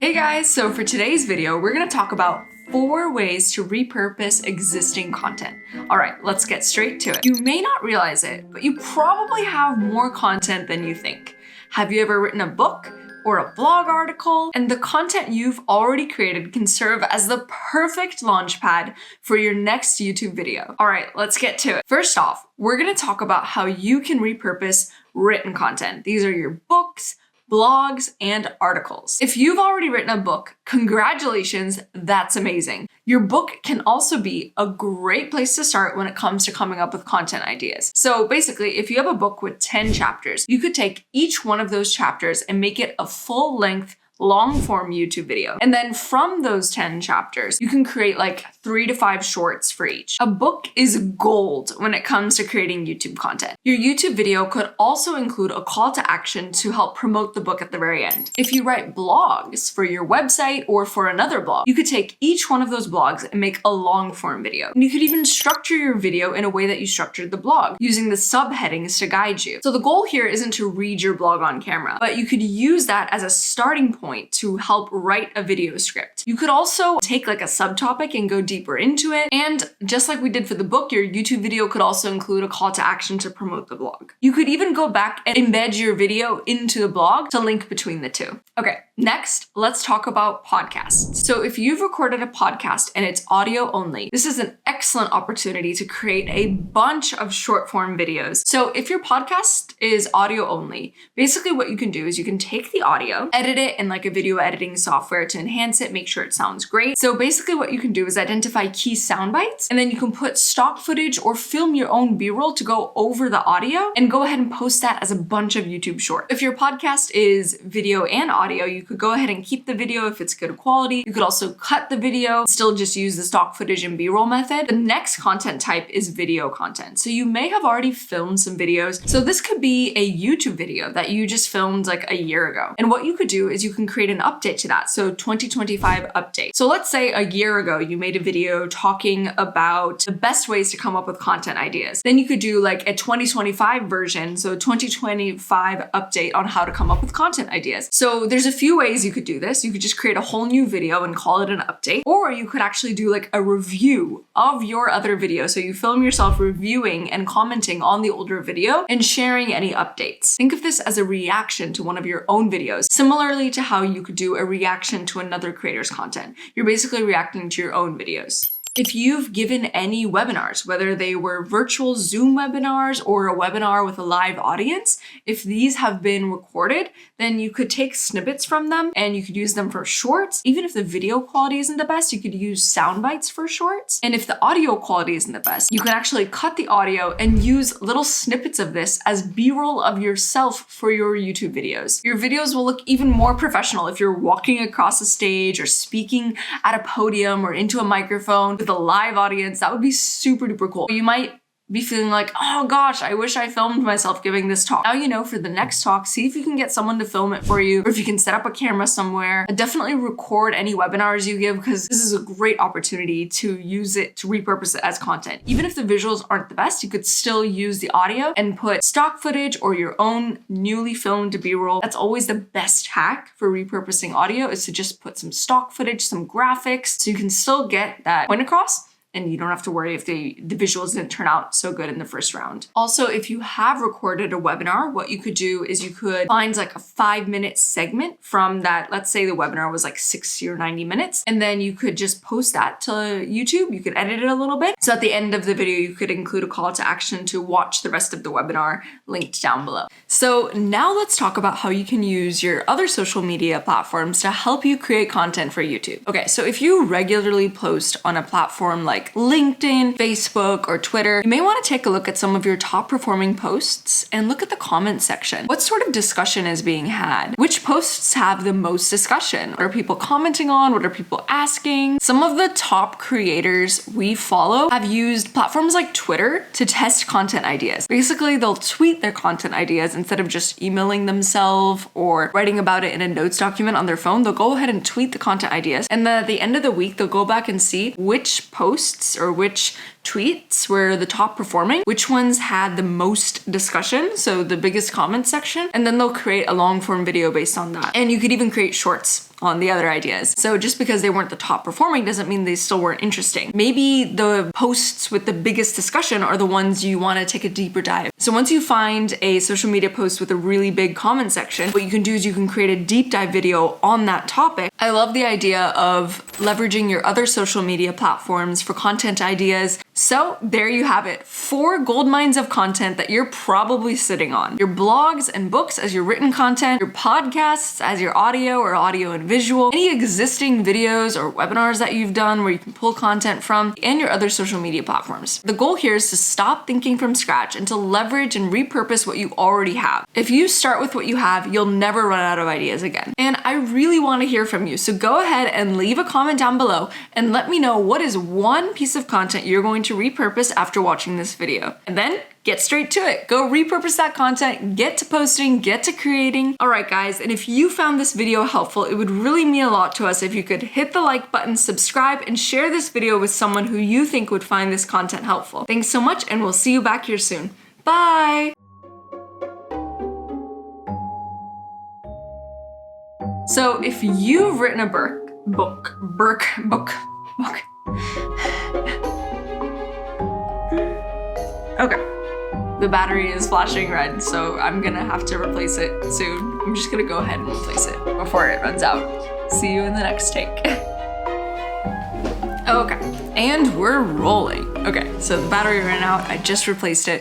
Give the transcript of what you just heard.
Hey guys, so for today's video, we're gonna talk about 4 ways to repurpose existing content. All right, let's get straight to it. You may not realize it, but you probably have more content than you think. Have you ever written a book or a blog article? And the content you've already created can serve as the perfect launchpad for your next YouTube video. All right, let's get to it. First off, we're gonna talk about how you can repurpose written content. These are your books, blogs, and articles. If you've already written a book, congratulations, that's amazing. Your book can also be a great place to start when it comes to coming up with content ideas. So basically, if you have a book with 10 chapters, you could take each one of those chapters and make it a full-length long form YouTube video. And then from those 10 chapters, you can create like 3 to 5 shorts for each. A book is gold when it comes to creating YouTube content. Your YouTube video could also include a call to action to help promote the book at the very end. If you write blogs for your website or for another blog, you could take each one of those blogs and make a long form video. And you could even structure your video in a way that you structured the blog, using the subheadings to guide you. So the goal here isn't to read your blog on camera, but you could use that as a starting point to help write a video script. You could also take like a subtopic and go deeper into it. And just like we did for the book, your YouTube video could also include a call to action to promote the blog. You could even go back and embed your video into the blog to link between the two. Okay, next, let's talk about podcasts. So if you've recorded a podcast and it's audio only, this is an excellent opportunity to create a bunch of short form videos. So if your podcast is audio only, basically what you can do is you can take the audio, edit it in like a video editing software to enhance it, make sure it sounds great. So basically what you can do is identify key sound bites, and then you can put stock footage or film your own B-roll to go over the audio and go ahead and post that as a bunch of YouTube shorts. If your podcast is video and audio, you could go ahead and keep the video if it's good quality. You could also cut the video, still just use the stock footage and B-roll method. The next content type is video content. So you may have already filmed some videos. So this could be a YouTube video that you just filmed like a year ago. And what you could do is you can create an update to that. So 2025 update. So let's say a year ago, you made a video talking about the best ways to come up with content ideas. Then you could do like a 2025 version. So 2025 update on how to come up with content ideas. So there's a few ways you could do this. You could just create a whole new video and call it an update, or you could actually do like a review of your other video. So you film yourself reviewing and commenting on the older video and sharing any updates. Think of this as a reaction to one of your own videos, similarly to how you could do a reaction to another creator's content. You're basically reacting to your own videos. If you've given any webinars, whether they were virtual Zoom webinars or a webinar with a live audience, if these have been recorded, then you could take snippets from them and you could use them for shorts. Even if the video quality isn't the best, you could use sound bites for shorts. And if the audio quality isn't the best, you can actually cut the audio and use little snippets of this as B-roll of yourself for your YouTube videos. Your videos will look even more professional if you're walking across a stage or speaking at a podium or into a microphone with a live audience. That would be super duper cool. You might be feeling like, oh gosh, I wish I filmed myself giving this talk. Now you know, for the next talk, see if you can get someone to film it for you, or if you can set up a camera somewhere. Definitely record any webinars you give, because this is a great opportunity to use it, to repurpose it as content. Even if the visuals aren't the best, you could still use the audio and put stock footage or your own newly filmed B-roll. That's always the best hack for repurposing audio, is to just put some stock footage, some graphics, so you can still get that point across, and you don't have to worry if the visuals didn't turn out so good in the first round. Also, if you have recorded a webinar, what you could do is you could find like a 5-minute segment from that. Let's say the webinar was like 60 or 90 minutes, and then you could just post that to YouTube. You could edit it a little bit. So at the end of the video, you could include a call to action to watch the rest of the webinar linked down below. So now let's talk about how you can use your other social media platforms to help you create content for YouTube. Okay, so if you regularly post on a platform like LinkedIn, Facebook, or Twitter, you may want to take a look at some of your top performing posts and look at the comment section. What sort of discussion is being had? Which posts have the most discussion? What are people commenting on? What are people asking? Some of the top creators we follow have used platforms like Twitter to test content ideas. Basically, they'll tweet their content ideas instead of just emailing themselves or writing about it in a notes document on their phone. They'll go ahead and tweet the content ideas, and then at the end of the week, they'll go back and see which posts or which tweets were the top performing, which ones had the most discussion, so the biggest comment section, and then they'll create a long form video based on that. And you could even create shorts on the other ideas. So just because they weren't the top performing doesn't mean they still weren't interesting. Maybe the posts with the biggest discussion are the ones you want to take a deeper dive. So once you find a social media post with a really big comment section, what you can do is you can create a deep dive video on that topic. I love the idea of leveraging your other social media platforms for content ideas. So there you have it, 4 gold mines of content that you're probably sitting on. Your blogs and books as your written content, your podcasts as your audio or audio and visual, any existing videos or webinars that you've done where you can pull content from, and your other social media platforms. The goal here is to stop thinking from scratch and to leverage and repurpose what you already have. If you start with what you have, you'll never run out of ideas again. And I really want to hear from you, so go ahead and leave a comment down below and let me know what is one piece of content you're going to repurpose after watching this video. And then get straight to it. Go repurpose that content, get to posting, get to creating. All right, guys, and if you found this video helpful, it would really mean a lot to us if you could hit the like button, subscribe, and share this video with someone who you think would find this content helpful. Thanks so much, and we'll see you back here soon. Bye! So if you've written a book. Okay. The battery is flashing red, so I'm gonna have to replace it soon. I'm just gonna go ahead and replace it before it runs out. See you in the next take. Okay, and we're rolling. Okay, so the battery ran out, I just replaced it.